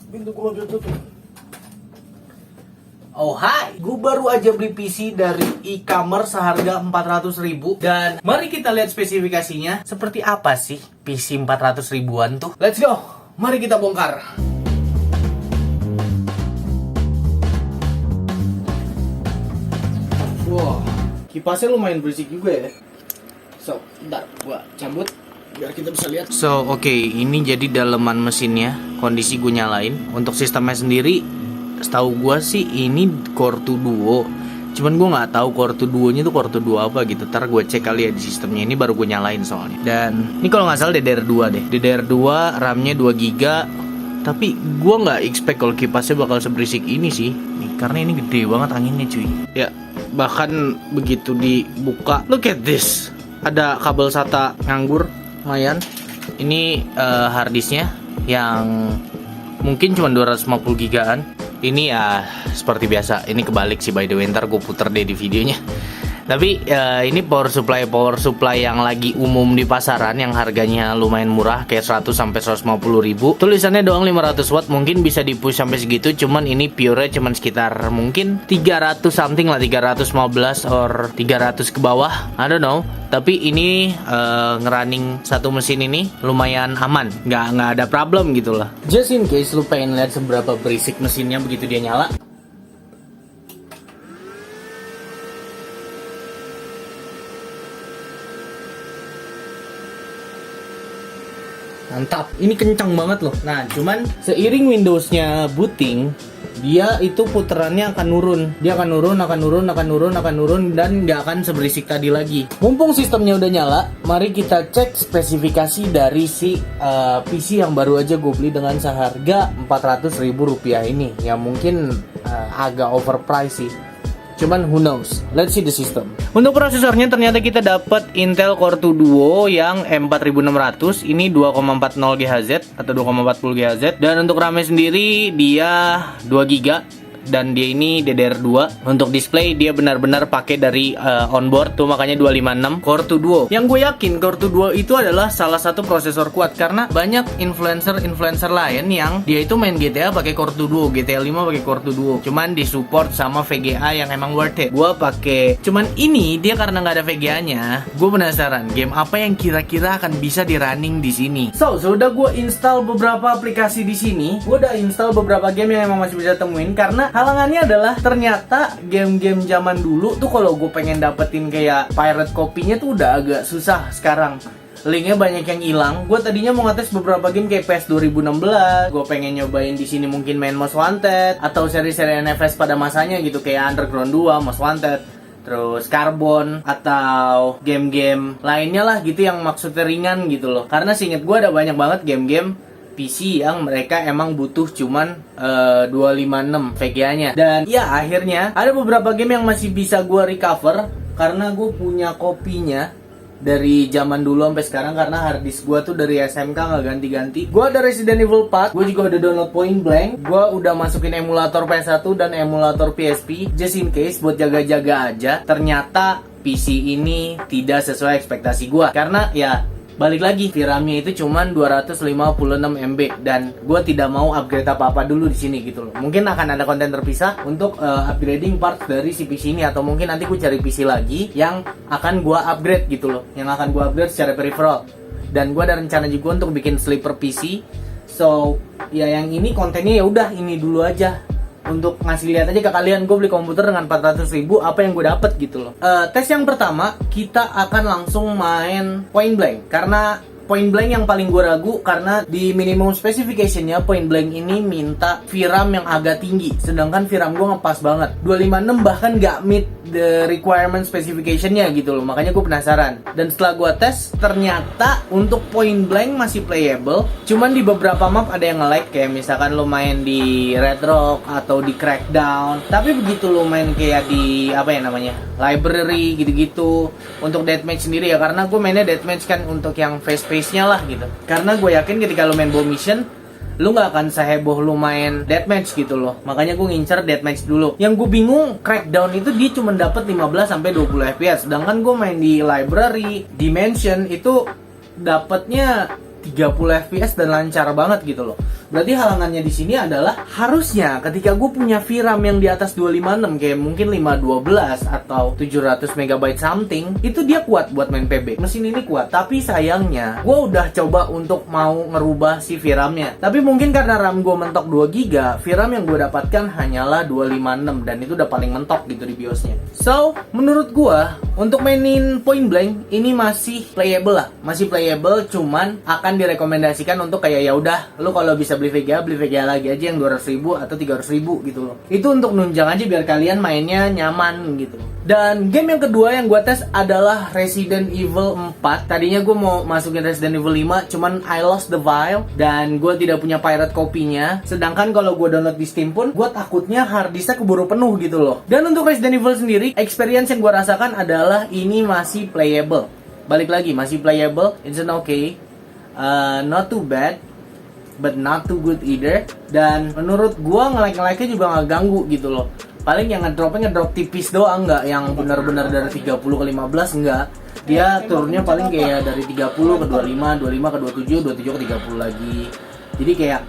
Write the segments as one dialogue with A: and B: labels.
A: Pintu gua tutup. Oh hai, gue baru aja beli PC dari e-commerce seharga 400.000. Dan mari kita lihat spesifikasinya. Seperti apa sih PC 400 ribuan tuh? Let's go, mari kita bongkar. Wow, kipasnya lumayan berisik juga ya. So, bentar, gua cabut biar kita bisa lihat. So, oke, ini jadi daleman mesinnya. Kondisi gue nyalain. Untuk sistemnya sendiri, setahu gue sih ini Core 2 Duo. Cuman gue nggak tahu Core 2 Duo-nya tuh Core 2 Duo apa gitu. Ntar gue cek kali ya di sistemnya. Ini baru gue nyalain soalnya. Dan ini kalau nggak salah DDR2 deh. DDR2, RAM-nya 2GB. Tapi gue nggak expect kalau kipasnya bakal seberisik ini sih. Nih, karena ini gede banget anginnya cuy. Ya, bahkan begitu dibuka, look at this. Ada kabel SATA nganggur, lumayan. Ini harddisknya yang mungkin cuma 250 gigaan. Ini ya seperti biasa, ini kebalik sih by the way, ntar gue puter deh di videonya. Tapi ini power supply yang lagi umum di pasaran, yang harganya lumayan murah, kayak 100 sampai 150 ribu. Tulisannya doang 500 watt, mungkin bisa di-push sampai segitu. Cuman ini pure cuman sekitar mungkin 300 something lah, 315 or 300 ke bawah, I don't know. Tapi ini ngerunning satu mesin ini lumayan aman, nggak ada problem gitu lah. Just in case lu pengen lihat seberapa berisik mesinnya begitu dia nyala. Mantap, ini kencang banget loh. Nah, cuman seiring Windowsnya booting, dia itu puterannya akan nurun. Dia akan nurun, dan nggak akan seberisik tadi lagi. Mumpung sistemnya udah nyala, mari kita cek spesifikasi dari si PC yang baru aja gue beli dengan seharga 400.000 rupiah ini. Yang mungkin agak overpriced sih. Cuman who knows, let's see the system. Untuk prosesornya ternyata kita dapat Intel Core 2 Duo yang M4600. Ini 2,40 GHz atau 2,40 GHz. Dan untuk RAM sendiri dia 2GB. Dan dia ini DDR2. Untuk display dia benar-benar pakai dari onboard tuh, makanya 256 Core 2 Duo. Yang gue yakin Core 2 Duo itu adalah salah satu prosesor kuat, karena banyak influencer lain yang dia itu main GTA pakai Core 2 Duo, GTA 5 pakai Core 2 Duo. Cuman disupport sama VGA yang emang worth it. Gue pakai, cuman ini dia karena nggak ada VGA-nya. Gue penasaran game apa yang kira-kira akan bisa di running di sini. So, sudah gue install beberapa aplikasi di sini. Gue udah install beberapa game yang emang masih bisa temuin, karena halangannya adalah ternyata game-game zaman dulu tuh kalau gue pengen dapetin kayak pirate copy-nya tuh udah agak susah sekarang. Linknya banyak yang hilang. Gue tadinya mau ngetes beberapa game kayak PES 2016. Gue pengen nyobain di sini mungkin main Most Wanted atau seri-seri NFS pada masanya gitu, kayak Underground 2, Most Wanted, terus Carbon, atau game-game lainnya lah gitu yang maksudnya ringan gitu loh. Karena seinget gue ada banyak banget game-game PC yang mereka emang butuh cuman 256 VGA-nya. Dan ya akhirnya ada beberapa game yang masih bisa gue recover karena gue punya kopinya dari zaman dulu sampai sekarang, karena harddisk gue tuh dari SMK nggak ganti-ganti. Gue ada Resident Evil 4, gue juga udah download Point Blank, gue udah masukin emulator PS1 dan emulator PSP just in case buat jaga-jaga aja. Ternyata PC ini tidak sesuai ekspektasi gue, karena ya balik lagi, VRAM-nya itu cuman 256 MB dan gue tidak mau upgrade apa-apa dulu di sini gitu loh. Mungkin akan ada konten terpisah untuk upgrading part dari si PC ini, atau mungkin nanti gue cari PC lagi yang akan gue upgrade gitu loh, yang akan gue upgrade secara peripheral. Dan gue ada rencana juga untuk bikin sleeper PC. So, ya yang ini kontennya ya udah ini dulu aja, untuk ngasih lihat aja ke kalian gue beli komputer dengan 400.000 apa yang gue dapet gitu loh. Tes yang pertama kita akan langsung main Point Blank, karena Point Blank yang paling gue ragu karena di minimum specification-nya Point Blank ini minta VRAM yang agak tinggi, sedangkan VRAM gue ngepas banget 256, bahkan gak meet the requirement specification-nya gitu loh. Makanya gue penasaran. Dan setelah gue tes, ternyata untuk Point Blank masih playable, cuman di beberapa map ada yang nge-lag, kayak misalkan lo main di Red Rock atau di Crackdown. Tapi begitu lo main kayak di apa ya namanya, Library gitu-gitu, untuk deathmatch sendiri ya, karena gue mainnya deathmatch kan untuk yang face-nya lah gitu. Karena gue yakin ketika lo main bomb mission, lu gak akan seheboh lu main deathmatch gitu loh. Makanya gue ngincer deathmatch dulu. Yang gue bingung, Crackdown itu dia cuma dapat 15-20 fps, sedangkan gue main di Library, Dimension itu dapatnya 30 fps dan lancar banget gitu loh. Berarti halangannya di sini adalah harusnya ketika gue punya VRAM yang di atas 256 kayak mungkin 512 atau 700 MB something, itu dia kuat buat main PB. Mesin ini kuat, tapi sayangnya gue udah coba untuk mau ngerubah si VRAM-nya. Tapi mungkin karena RAM gue mentok 2 GB, VRAM yang gue dapatkan hanyalah 256 dan itu udah paling mentok gitu di BIOS-nya. So, menurut gue untuk mainin Point Blank ini masih playable lah, masih playable, cuman akan direkomendasikan untuk kayak ya udah, lu kalau bisa beli VGA lagi aja yang 200.000 atau 300.000 gitu loh. Itu untuk nunjang aja biar kalian mainnya nyaman gitu. Dan game yang kedua yang gue tes adalah Resident Evil 4. Tadinya gue mau masukin Resident Evil 5, cuman I lost the file dan gue tidak punya pirate copy-nya. Sedangkan kalau gue download di Steam pun, gue takutnya hard disknya keburu penuh gitu loh. Dan untuk Resident Evil sendiri, experience yang gue rasakan adalah ini masih playable. Balik lagi, masih playable, it's an okay, not too bad, but not too good either. Dan menurut gue nge-like-nya juga gak ganggu gitu loh. Paling yang ngedrop tipis doang, nggak yang benar-benar dari 30 ke 15, enggak. Dia turunnya paling kayak dari 30 ke 25, 25 ke 27, 27 ke 30 lagi. Jadi kayak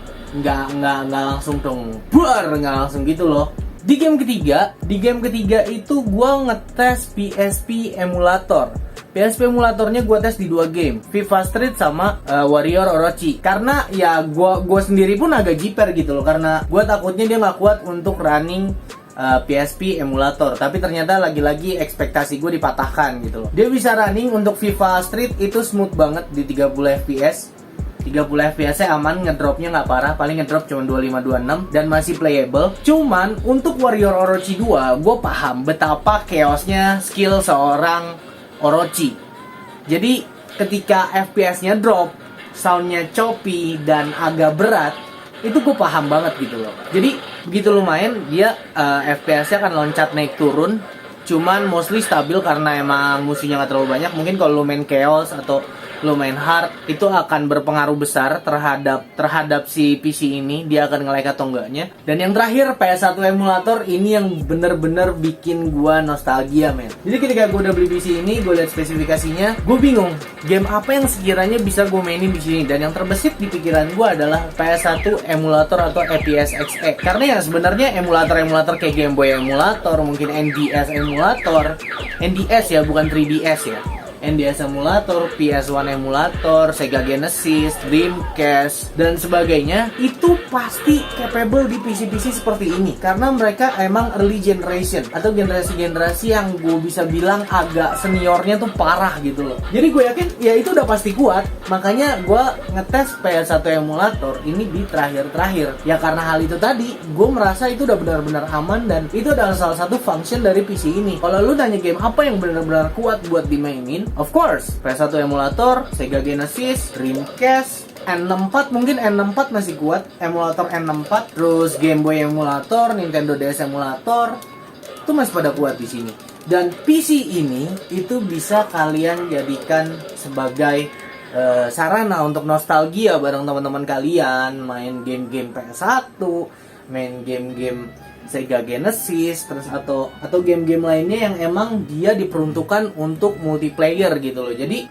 A: nggak langsung nggak langsung gitu loh. Di game ketiga itu gue ngetes PSP emulator. PSP emulatornya gue tes di 2 game, FIFA Street sama Warrior Orochi. Karena ya gue sendiri pun agak jiper gitu loh, karena gue takutnya dia nggak kuat untuk running PSP emulator. Tapi ternyata lagi-lagi ekspektasi gue dipatahkan gitu loh. Dia bisa running untuk FIFA Street itu smooth banget di 30 fps. 30 fps nya aman, ngedropnya nggak parah, paling ngedrop cuma 25-26 dan masih playable. Cuman untuk Warrior Orochi 2, gue paham betapa chaosnya skill seorang Orochi. Jadi ketika fps nya drop, soundnya choppy dan agak berat, itu gue paham banget gitu loh. Jadi begitu lu main, dia fps nya akan loncat naik turun, cuman mostly stabil karena emang musuhnya nggak terlalu banyak. Mungkin kalau lu main chaos atau lu main hard, itu akan berpengaruh besar terhadap si PC ini, dia akan nge-lag atau enggaknya. Dan yang terakhir, PS1 emulator ini yang bener-bener bikin gua nostalgia, men. Jadi ketika gua udah beli PC ini, gua lihat spesifikasinya, gua bingung game apa yang sekiranya bisa gua mainin di sini. Dan yang terbesit di pikiran gua adalah PS1 emulator atau APS-XE. Karena ya sebenarnya emulator kayak Game Boy emulator, mungkin NDS emulator, NDS ya, bukan 3DS ya, NDS emulator, PS1 emulator, Sega Genesis, Dreamcast, dan sebagainya, itu pasti capable di PC-PC seperti ini. Karena mereka emang early generation, atau generasi-generasi yang gue bisa bilang agak seniornya tuh parah gitu loh. Jadi gue yakin ya itu udah pasti kuat. Makanya gue ngetes PS1 emulator ini di terakhir-terakhir. Ya karena hal itu tadi, gue merasa itu udah benar-benar aman dan itu adalah salah satu function dari PC ini. Kalau lu nanya game apa yang benar-benar kuat buat dimainin, of course, PS1 emulator, Sega Genesis, Dreamcast, N64, mungkin N64 masih kuat, emulator N64, terus Game Boy emulator, Nintendo DS emulator, itu masih pada kuat di sini. Dan PC ini itu bisa kalian jadikan sebagai sarana untuk nostalgia bareng teman-teman kalian, main game-game PS1, main game-game Sega Genesis, terus atau game-game lainnya yang emang dia diperuntukkan untuk multiplayer gitu loh. Jadi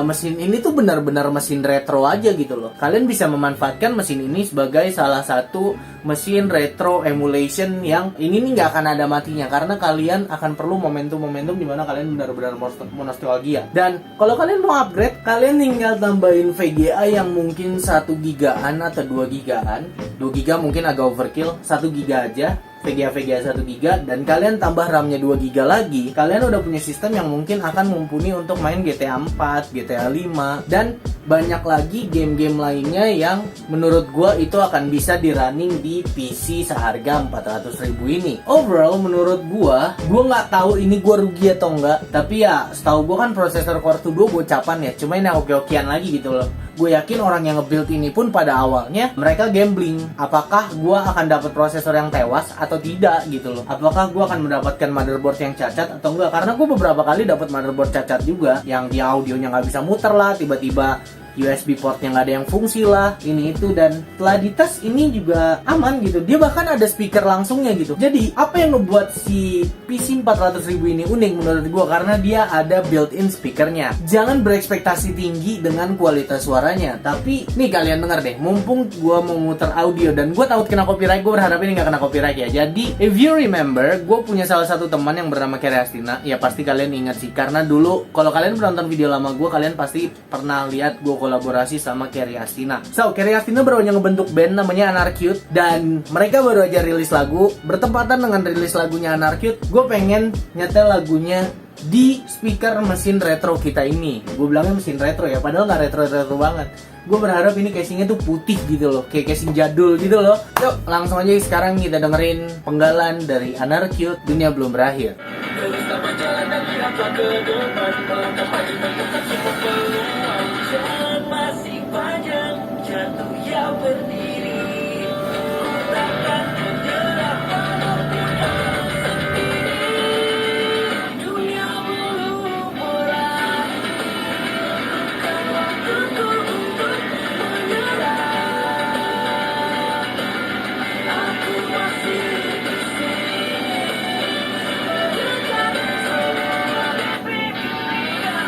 A: mesin ini tuh benar-benar mesin retro aja gitu loh. Kalian bisa memanfaatkan mesin ini sebagai salah satu mesin retro emulation yang ini nih nggak akan ada matinya, karena kalian akan perlu momentum-momentum dimana kalian benar-benar mau nostalgia. Dan kalau kalian mau upgrade, kalian tinggal tambahin VGA yang mungkin 1 gigaan atau 2 gigaan. 2 giga mungkin agak overkill, 1 giga aja. VGA 1 GB dan kalian tambah RAM-nya 2 GB lagi, kalian udah punya sistem yang mungkin akan mumpuni untuk main GTA 4, GTA 5 dan banyak lagi game-game lainnya yang menurut gua itu akan bisa di-running di PC seharga 400.000 ini. Overall menurut gua nggak tahu ini gua rugi atau enggak, tapi ya setahu gua kan prosesor Core 2 gocapan ya, cuma ini oke-okean lagi gitu loh. Gue yakin orang yang nge-build ini pun pada awalnya mereka gambling, apakah gue akan dapat prosesor yang tewas atau tidak gitu loh. Apakah gue akan mendapatkan motherboard yang cacat atau enggak. Karena gue beberapa kali dapat motherboard cacat juga, yang di audionya nggak bisa muter lah, tiba-tiba USB portnya nggak ada yang fungsi lah, ini itu, dan setelah dites ini juga aman gitu. Dia bahkan ada speaker langsungnya gitu. Jadi apa yang ngebuat si PC 400.000 ini unik menurut gue, karena dia ada built-in speakernya. Jangan berekspektasi tinggi dengan kualitas suaranya, tapi nih kalian denger deh, mumpung gue mau muter audio dan gue takut kena copyright, gue berharap ini nggak kena copyright ya. Jadi if you remember, gue punya salah satu teman yang bernama Kerry Astina. Ya pasti kalian ingat sih, karena dulu kalau kalian pernah nonton video lama gue, kalian pasti pernah lihat gue kolaborasi sama Kerry Astina. So, Kerry Astina baru aja ngebentuk band namanya Anarcute, dan mereka baru aja rilis lagu. Bertepatan dengan rilis lagunya Anarcute, gue pengen nyetel lagunya di speaker mesin retro kita ini. Gue bilangnya mesin retro ya, padahal nggak retro-retro banget. Gue berharap ini casingnya tuh putih gitu loh, kayak casing jadul gitu loh. Yuk, langsung aja sekarang kita dengerin penggalan dari Anarcute, Dunia Belum Berakhir.
B: Masih panjang, jatuh yang berdiri. Ku takkan menyerah walaupun harus sendiri. Dunia belum berakhir. Bukan waktuku untuk menyerah. Aku masih di sini. Dekat semua pimpinan.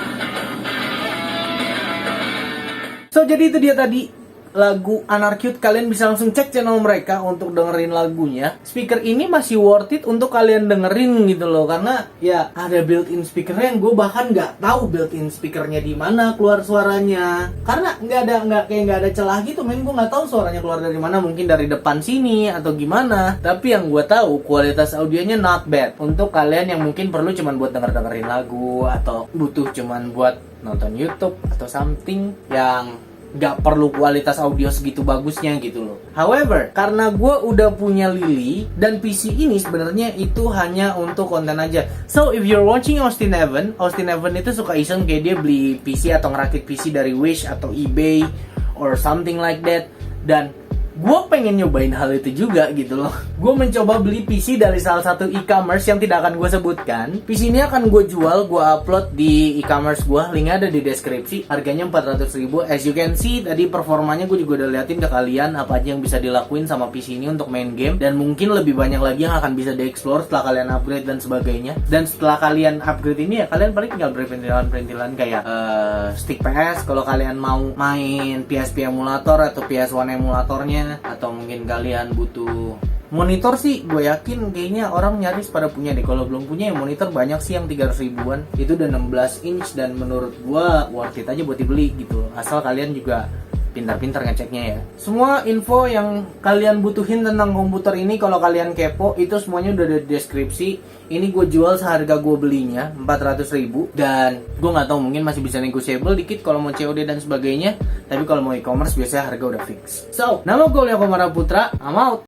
A: So, jadi itu dia tadi lagu Anarcute. Kalian bisa langsung cek channel mereka untuk dengerin lagunya. Speaker ini masih worth it untuk kalian dengerin gitu loh, karena ya ada built-in speakernya yang gue bahkan nggak tahu built-in speakernya di mana keluar suaranya, karena nggak ada celah gitu men. Gue nggak tahu suaranya keluar dari mana, mungkin dari depan sini atau gimana. Tapi yang gue tahu kualitas audionya not bad untuk kalian yang mungkin perlu cuman buat dengerin lagu, atau butuh cuman buat nonton YouTube atau something yang nggak perlu kualitas audio segitu bagusnya gitu loh. However, karena gue udah punya Lily dan PC ini sebenarnya itu hanya untuk konten aja. So if you're watching Austin Evan itu suka iseng kayak dia beli PC atau ngerakit PC dari Wish atau eBay or something like that, dan gue pengen nyobain hal itu juga gitu loh. Gue mencoba beli PC dari salah satu e-commerce yang tidak akan gue sebutkan. PC ini akan gue jual, gue upload di e-commerce gue, linknya ada di deskripsi. Harganya 400.000. As you can see, tadi performanya gue juga udah liatin ke kalian apa aja yang bisa dilakuin sama PC ini untuk main game. Dan mungkin lebih banyak lagi yang akan bisa dieksplor setelah kalian upgrade dan sebagainya. Dan setelah kalian upgrade ini ya, kalian paling tinggal beli perintilan-perintilan kayak stick PS kalau kalian mau main PSP emulator atau PS1 emulatornya. Atau mungkin kalian butuh monitor sih, gue yakin kayaknya orang nyaris pada punya deh. Kalau belum punya ya monitor banyak sih yang 300 ribuan. Itu udah 16 inch dan menurut gue worth it aja buat dibeli gitu. Asal kalian juga pintar-pintar ngeceknya ya. Semua info yang kalian butuhin tentang komputer ini, kalau kalian kepo, itu semuanya udah ada di deskripsi. Ini gue jual seharga gue belinya 400.000, dan gue nggak tahu mungkin masih bisa negotiable dikit kalau mau COD dan sebagainya. Tapi kalau mau e-commerce biasanya harga udah fix. So, nama gue Leo Komara Putra, I'm out.